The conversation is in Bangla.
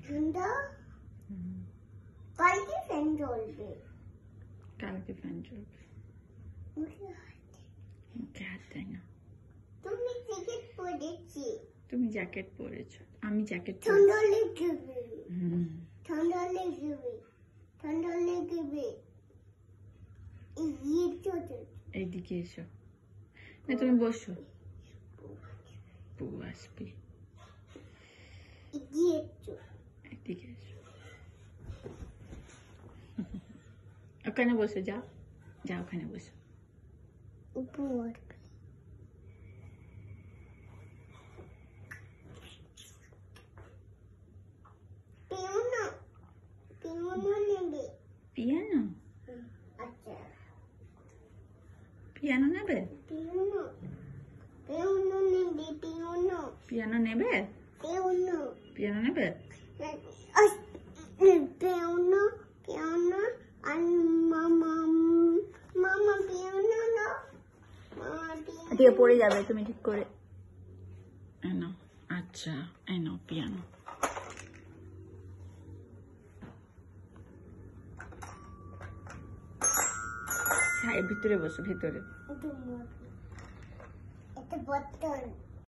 ঠান্ডা কালকে ফ্যান চলবে মুখে হাত দেয় না। তুমি জ্যাকেট পরেছো, আমি জ্যাকেট ঠান্ডা লেগেবে এইদিকে এসো, তুমি বসো, বউ আসবে, এদিকে এসো, ওখানে বসে যাও, ওখানে বসো। পিয়ানো পিয়ানো নেবে? পিয়ানো নেবে? দিয়ে পড়ে যাবে, তুমি ঠিক করে এনো। আচ্ছা এনো পিয়ানো। ভিতরে বসো, ভিতরে।